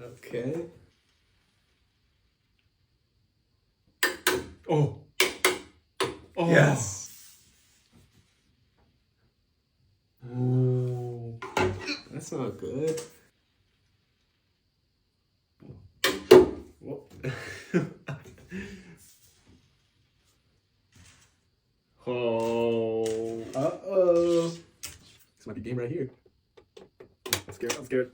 Okay. Oh. Oh. Yes. Ooh. That's not good. Whoa. Oh. Uh-oh. This might be game right here. I'm scared. I'm scared.